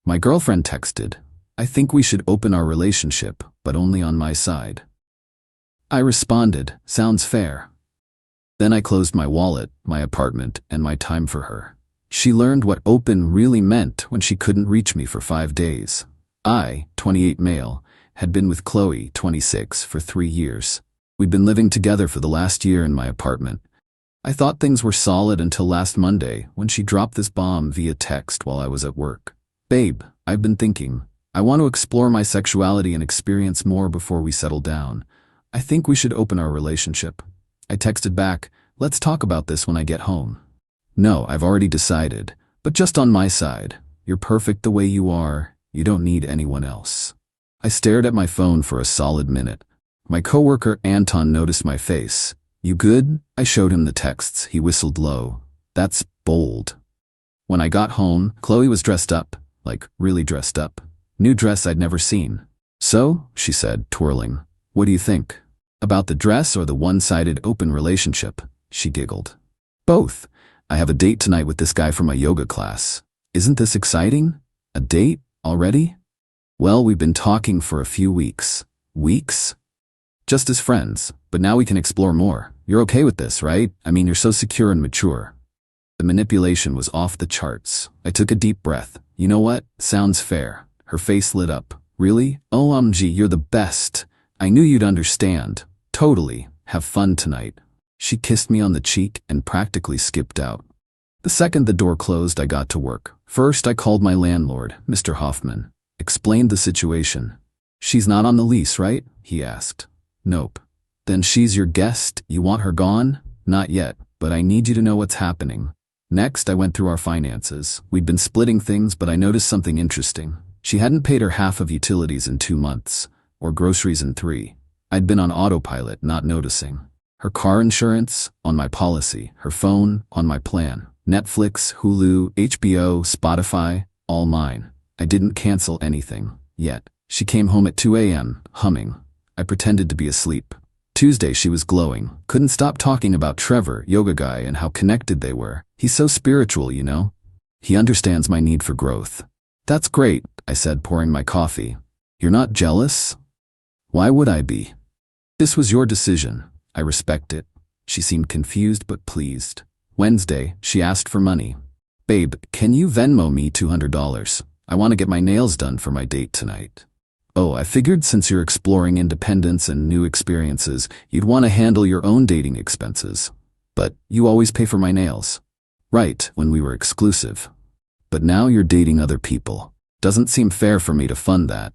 My girlfriend texted, "I think we should open our relationship, but only on my side." I responded, "Sounds fair." Then I closed my wallet, my apartment, and my time for her. She learned what open really meant when she couldn't reach me for 5 days. I, 28 male, had been with Qley, 26, for 3 years. We'd been living together for the last year in my apartment. I thought things were solid until last Monday when she dropped this bomb via text while I was at work. "Babe, I've been thinking. I want to explore my sexuality and experience more before we settle down. I think we should open our relationship." I texted back, "Let's talk about this when I get home." "No, I've already decided, but just on my side. You're perfect the way you are. You don't need anyone else." I stared at my phone for a solid minute. My coworker Anton noticed my face. "You good?" I showed him the texts. He whistled low. "That's bold." When I got home, Qley was dressed up, like really dressed up. New dress I'd never seen. "So," she said, twirling, "what do you think? About the dress or the one-sided open relationship?" She giggled. "Both. I have a date tonight with this guy from my yoga class. Isn't this exciting? A date? Already?" "Well, we've been talking for a few weeks." "Weeks?" "Just as friends, but now we can explore more. You're okay with this, right? I mean, you're so secure and mature." The manipulation was off the charts. I took a deep breath. "You know what? Sounds fair." Her face lit up. "Really? OMG, you're the best. I knew you'd understand. Totally. Have fun tonight." She kissed me on the cheek and practically skipped out. The second the door closed, I got to work. First, I called my landlord, Mr. Hoffman. Explained the situation. "She's not on the lease, right?" he asked. "Nope." "Then she's your guest? You want her gone?" "Not yet, but I need you to know what's happening." Next, I went through our finances. We'd been splitting things, but I noticed something interesting. She hadn't paid her half of utilities in 2 months, or groceries in 3. I'd been on autopilot, not noticing. Her car insurance, on my policy. Her phone, on my plan. Netflix, Hulu, HBO, Spotify, all mine. I didn't cancel anything, yet. She came home at 2 a.m., humming. I pretended to be asleep. Tuesday she was glowing. Couldn't stop talking about Trevor, yoga guy, and how connected they were. "He's so spiritual, you know? He understands my need for growth." "That's great," I said, pouring my coffee. "You're not jealous?" "Why would I be?" "This was your decision. I respect it." She seemed confused but pleased. Wednesday, she asked for money. "Babe, can you Venmo me $200? I want to get my nails done for my date tonight." "Oh, I figured since you're exploring independence and new experiences, you'd want to handle your own dating expenses. But you always pay for my nails." "Right, when we were exclusive. But now you're dating other people. Doesn't seem fair for me to fund that."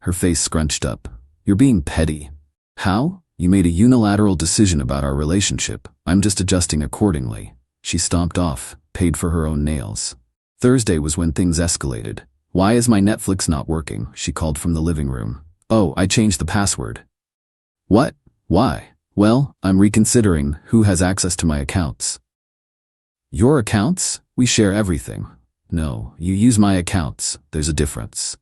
Her face scrunched up. "You're being petty." "How? You made a unilateral decision about our relationship. I'm just adjusting accordingly." She stomped off, paid for her own nails. Thursday was when things escalated. "Why is my Netflix not working?" she called from the living room. "Oh, I changed the password." "What? Why?" "Well, I'm reconsidering who has access to my accounts." "Your accounts? We share everything." "No, you use my accounts. There's a difference."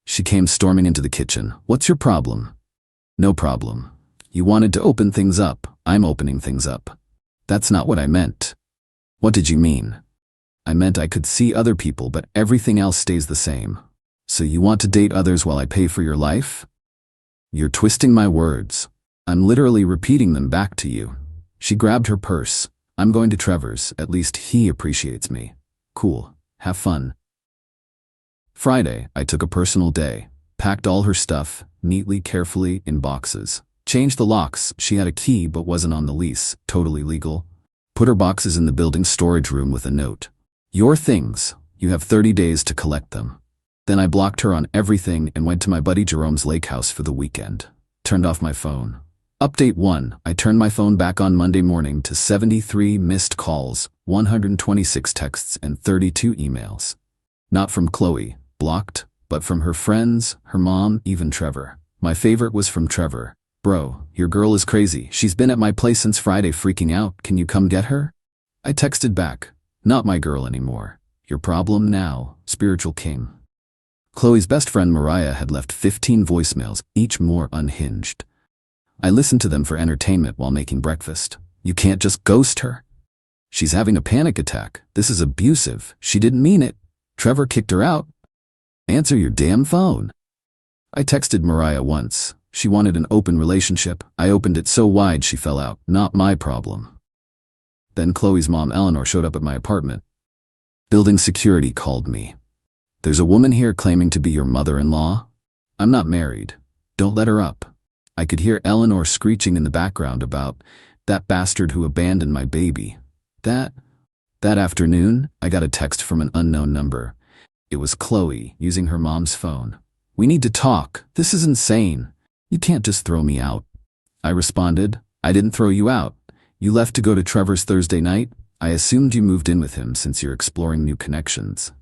She came storming into the kitchen. "What's your problem?" "No problem. You wanted to open things up. I'm opening things up." "That's not what I meant." "What did you mean?" "I meant I could see other people, but everything else stays the same." "So you want to date others while I pay for your life?" "You're twisting my words. I'm literally repeating them back to you." She grabbed her purse. "I'm going to Trevor's. At least he appreciates me." "Cool. Have fun." Friday, I took a personal day. Packed all her stuff, neatly, carefully, in boxes. Changed the locks. She had a key but wasn't on the lease. Totally legal. Put her boxes in the building's storage room with a note. "Your things. You have 30 days to collect them." Then I blocked her on everything and went to my buddy Jerome's lake house for the weekend. Turned off my phone. Update 1. I turned my phone back on Monday morning to 73 missed calls, 126 texts, and 32 emails. Not from Qley, blocked, but from her friends, her mom, even Trevor. My favorite was from Trevor. "Bro, your girl is crazy. She's been at my place since Friday freaking out. Can you come get her?" I texted back. "Not my girl anymore. Your problem now, spiritual king." Qley's best friend Mariah had left 15 voicemails, each more unhinged. I listened to them for entertainment while making breakfast. "You can't just ghost her. She's having a panic attack. This is abusive. She didn't mean it. Trevor kicked her out." Answer your damn phone. I texted Mariah once. She wanted an open relationship. I opened it so wide she fell out. Not my problem. Then Qley's mom Eleanor showed up at my apartment. Building security called me. There's a woman here claiming to be your mother-in-law. I'm not married. Don't let her up. I could hear Eleanor screeching in the background about that bastard who abandoned my baby. That afternoon, I got a text from an unknown number. It was Qley using her mom's phone. We need to talk. This is insane. You can't just throw me out. I responded, I didn't throw you out. You left to go to Trevor's Thursday night. I assumed you moved in with him since you're exploring new connections.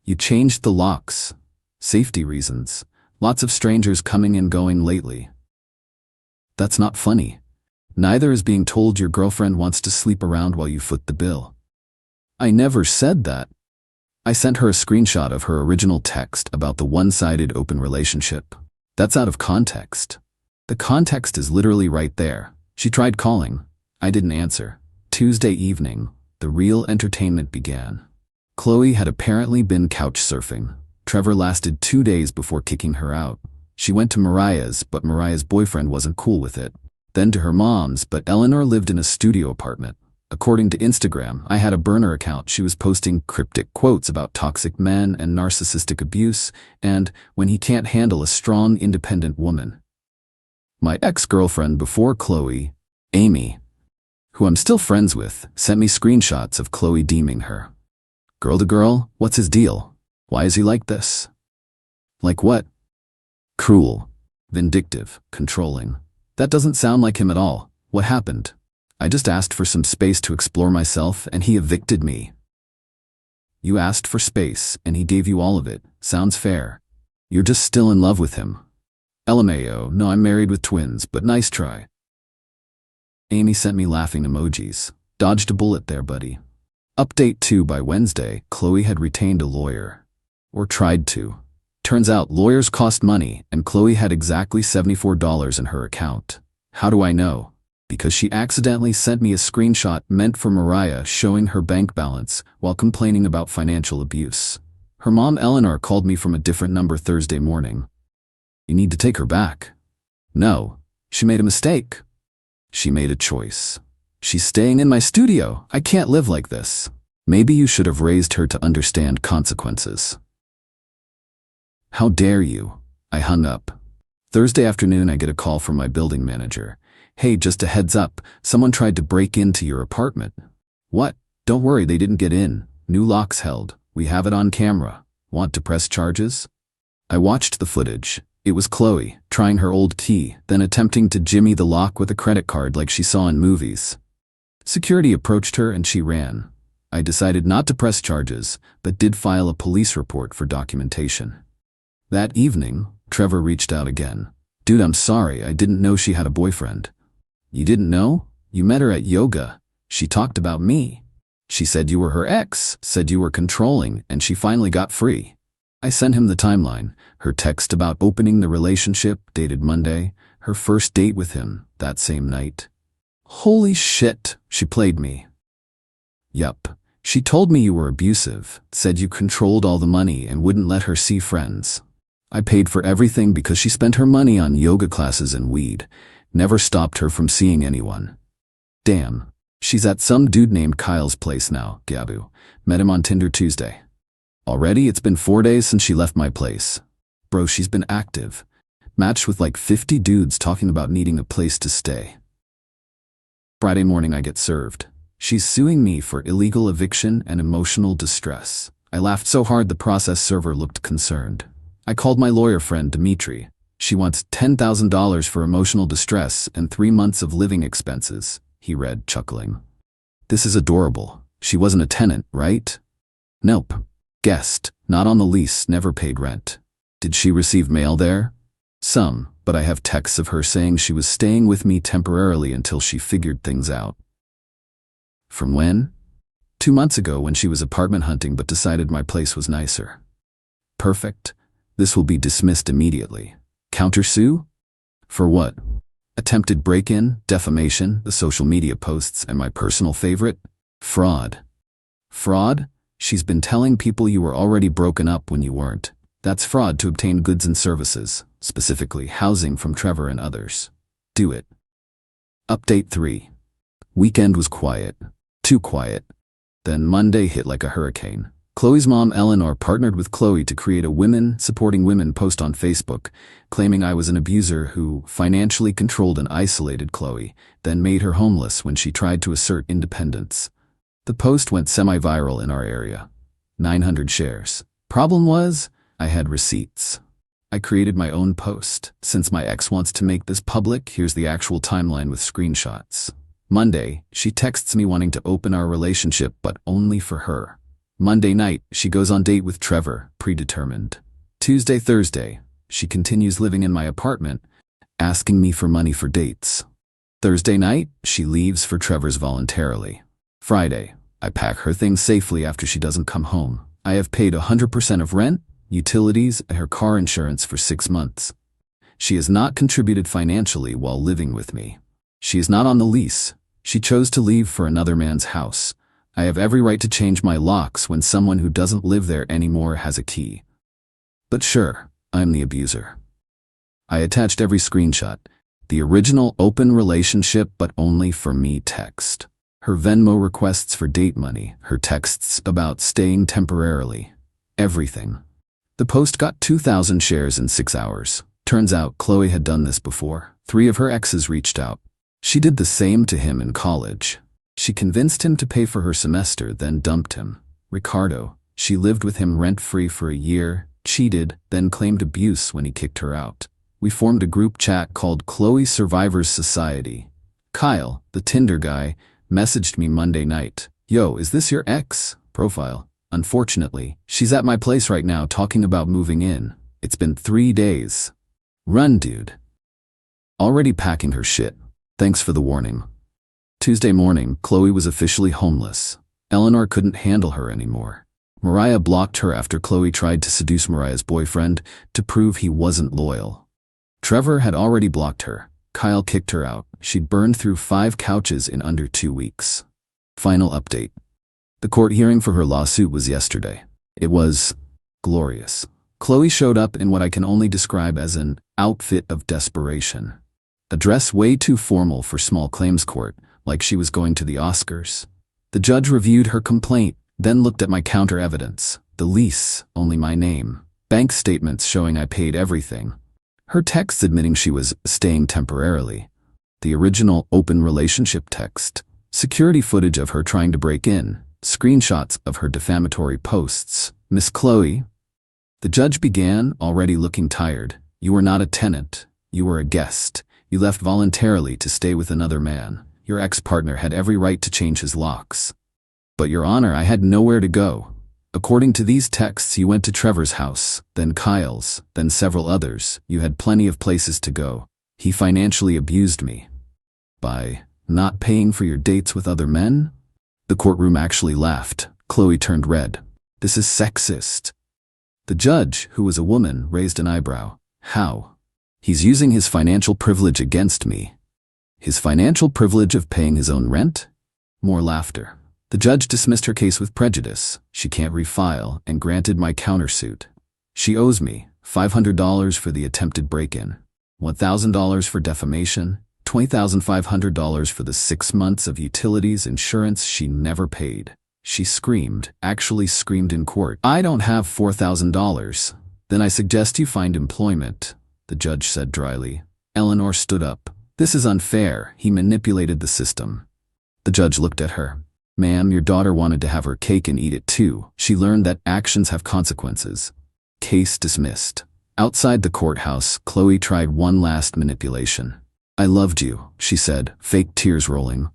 You changed the locks. Safety reasons. Lots of strangers coming and going lately. That's not funny. Neither is being told your girlfriend wants to sleep around while you foot the bill. I never said that. I sent her a screenshot of her original text about the one-sided open relationship. That's out of context. The context is literally right there. She tried calling. I didn't answer. Tuesday evening, the real entertainment began. Qley had apparently been couch surfing. Trevor lasted 2 days before kicking her out. She went to Mariah's, but Mariah's boyfriend wasn't cool with it. Then to her mom's, but Eleanor lived in a studio apartment. According to Instagram, I had a burner account. She was posting cryptic quotes about toxic men and narcissistic abuse, and when he can't handle a strong, independent woman. My ex-girlfriend before Qley, Amy, who I'm still friends with, sent me screenshots of Qley deeming her. Girl to girl, what's his deal? Why is he like this? Like what? Cruel, vindictive, controlling. That doesn't sound like him at all. What happened? I just asked for some space to explore myself and he evicted me. You asked for space and he gave you all of it. Sounds fair. You're just still in love with him. LMAO, no, I'm married with twins, but nice try. Amy sent me laughing emojis. Dodged a bullet there, buddy. Update 2 by Wednesday, Qley had retained a lawyer. Or tried to. Turns out lawyers cost money and Qley had exactly $74 in her account. How do I know? Because she accidentally sent me a screenshot meant for Mariah showing her bank balance while complaining about financial abuse. Her mom Eleanor called me from a different number Thursday morning. You need to take her back. No, she made a mistake. She made a choice. She's staying in my studio. I can't live like this. Maybe you should have raised her to understand consequences. How dare you? I hung up. Thursday afternoon, I get a call from my building manager. Hey, just a heads up, someone tried to break into your apartment. What? Don't worry, they didn't get in. New locks held. We have it on camera. Want to press charges? I watched the footage. It was Qley, trying her old key, then attempting to jimmy the lock with a credit card like she saw in movies. Security approached her and she ran. I decided not to press charges, but did file a police report for documentation. That evening, Trevor reached out again. Dude, I'm sorry, I didn't know she had a boyfriend. You didn't know? You met her at yoga. She talked about me. She said you were her ex, said you were controlling, and she finally got free. I sent him the timeline, her text about opening the relationship, dated Monday, her first date with him, that same night. Holy shit, she played me. Yup, she told me you were abusive, said you controlled all the money and wouldn't let her see friends. I paid for everything because she spent her money on yoga classes and weed, never stopped her from seeing anyone. Damn, she's at some dude named Kyle's place now, Gabu. Met him on Tinder Tuesday. Already it's been 4 days since she left my place. Bro, she's been active. Matched with like 50 dudes talking about needing a place to stay. Friday morning I get served. She's suing me for illegal eviction and emotional distress. I laughed so hard the process server looked concerned. I called my lawyer friend Dimitri. She wants $10,000 for emotional distress and 3 months of living expenses, he read, chuckling. This is adorable. She wasn't a tenant, right? Nope. Guest, not on the lease, never paid rent. Did she receive mail there? Some, but I have texts of her saying she was staying with me temporarily until she figured things out. From when? 2 months ago when she was apartment hunting but decided my place was nicer. Perfect. This will be dismissed immediately. Countersue? For what? Attempted break-in, defamation, the social media posts, and my personal favorite? Fraud. Fraud? She's been telling people you were already broken up when you weren't. That's fraud to obtain goods and services, specifically housing from Trevor and others. Do it. Update 3. Weekend was quiet. Too quiet. Then Monday hit like a hurricane. Qley's mom Eleanor partnered with Qley to create a women supporting women post on Facebook, claiming I was an abuser who financially controlled and isolated Qley, then made her homeless when she tried to assert independence. The post went semi-viral in our area. 900 shares. Problem was, I had receipts. I created my own post. Since my ex wants to make this public, here's the actual timeline with screenshots. Monday, she texts me wanting to open our relationship, but only for her. Monday night, she goes on date with Trevor, predetermined. Tuesday, Thursday, she continues living in my apartment, asking me for money for dates. Thursday night, she leaves for Trevor's voluntarily. Friday, I pack her things safely after she doesn't come home. I have paid 100% of rent, utilities, and her car insurance for 6 months. She has not contributed financially while living with me. She is not on the lease. She chose to leave for another man's house. I have every right to change my locks when someone who doesn't live there anymore has a key. But sure, I'm the abuser. I attached every screenshot. The original open relationship but only for me text. Her Venmo requests for date money, her texts about staying temporarily. Everything. The post got 2,000 shares in 6 hours. Turns out Qley had done this before. 3 of her exes reached out. She did the same to him in college. She convinced him to pay for her semester, then dumped him. Ricardo, she lived with him rent-free for a year, cheated, then claimed abuse when he kicked her out. We formed a group chat called Qley Survivors Society. Kyle, the Tinder guy, messaged me Monday night. Yo, is this your ex? Profile. Unfortunately, she's at my place right now talking about moving in. It's been 3 days. Run, dude. Already packing her shit. Thanks for the warning. Tuesday morning, Qley was officially homeless. Eleanor couldn't handle her anymore. Mariah blocked her after Qley tried to seduce Mariah's boyfriend to prove he wasn't loyal. Trevor had already blocked her. Kyle kicked her out. She'd burned through 5 couches in under 2 weeks. Final update. The court hearing for her lawsuit was yesterday. It was glorious. Qley showed up in what I can only describe as an outfit of desperation. A dress way too formal for small claims court, like she was going to the Oscars. The judge reviewed her complaint, then looked at my counter evidence. The lease, only my name. Bank statements showing I paid everything. Her texts admitting she was staying temporarily. The original open relationship text. Security footage of her trying to break in. Screenshots of her defamatory posts. Miss Qley. The judge began, already looking tired. You were not a tenant. You were a guest. You left voluntarily to stay with another man. Your ex-partner had every right to change his locks. But Your Honor, I had nowhere to go. According to these texts, you went to Trevor's house, then Kyle's, then several others. You had plenty of places to go. He financially abused me. By not paying for your dates with other men? The courtroom actually laughed. Qley turned red. This is sexist. The judge, who was a woman, raised an eyebrow. How? He's using his financial privilege against me. His financial privilege of paying his own rent? More laughter. The judge dismissed her case with prejudice. She can't refile, and granted my countersuit. She owes me $500 for the attempted break-in, $1,000 for defamation, $20,500 for the 6 months of utilities insurance she never paid. She screamed, actually screamed in court. I don't have $4,000. Then I suggest you find employment, the judge said dryly. Eleanor stood up. This is unfair. He manipulated the system. The judge looked at her. Ma'am, your daughter wanted to have her cake and eat it too. She learned that actions have consequences. Case dismissed. Outside the courthouse, Qley tried one last manipulation. I loved you, she said, fake tears rolling.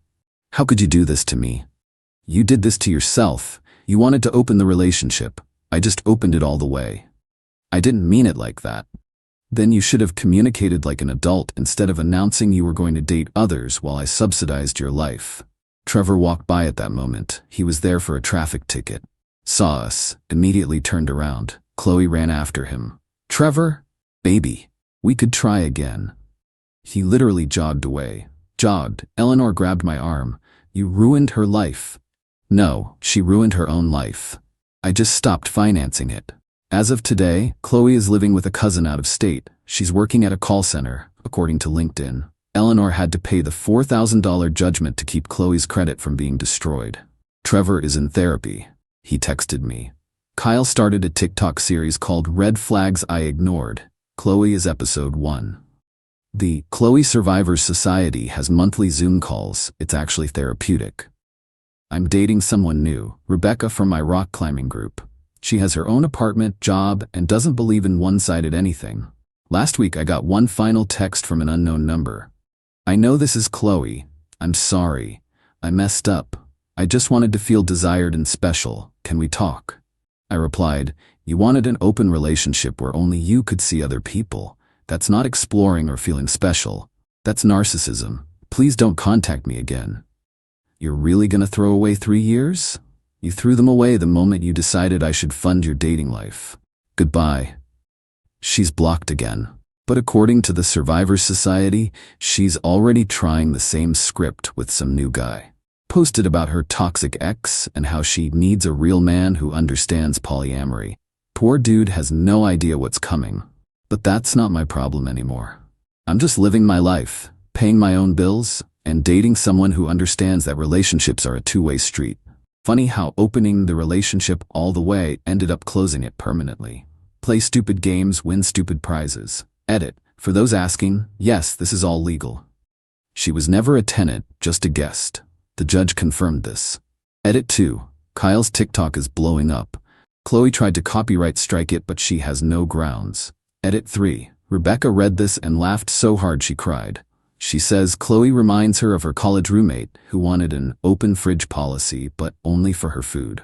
How could you do this to me? You did this to yourself. You wanted to open the relationship. I just opened it all the way. I didn't mean it like that. Then you should have communicated like an adult instead of announcing you were going to date others while I subsidized your life. Trevor walked by at that moment. He was there for a traffic ticket. Saw us, immediately turned around. Qley ran after him. Trevor? Baby. We could try again. He literally jogged away. Jogged. Eleanor grabbed my arm. You ruined her life. No, she ruined her own life. I just stopped financing it. As of today, Qley is living with a cousin out of state. She's working at a call center, according to LinkedIn. Eleanor had to pay the $4,000 judgment to keep Qley's credit from being destroyed. Trevor is in therapy. He texted me. Kyle started a TikTok series called Red Flags I Ignored. Qley is episode 1. The Qley Survivors Society has monthly Zoom calls. It's actually therapeutic. I'm dating someone new, Rebecca from my rock climbing group. She has her own apartment, job, and doesn't believe in one-sided anything. Last week I got one final text from an unknown number. I know this is Qley. I'm sorry. I messed up. I just wanted to feel desired and special. Can we talk? I replied, you wanted an open relationship where only you could see other people. That's not exploring or feeling special. That's narcissism. Please don't contact me again. You're really gonna throw away 3 years? You threw them away the moment you decided I should fund your dating life. Goodbye. She's blocked again. But according to the Survivors Society, she's already trying the same script with some new guy. Posted about her toxic ex and how she needs a real man who understands polyamory. Poor dude has no idea what's coming. But that's not my problem anymore. I'm just living my life, paying my own bills, and dating someone who understands that relationships are a two-way street. Funny how opening the relationship all the way ended up closing it permanently. Play stupid games, win stupid prizes. Edit. For those asking, yes, this is all legal. She was never a tenant, just a guest. The judge confirmed this. Edit 2. Kyle's TikTok is blowing up. Qley tried to copyright strike it, but she has no grounds. Edit 3. Rebecca read this and laughed so hard she cried. She says Qley reminds her of her college roommate who wanted an open fridge policy, but only for her food.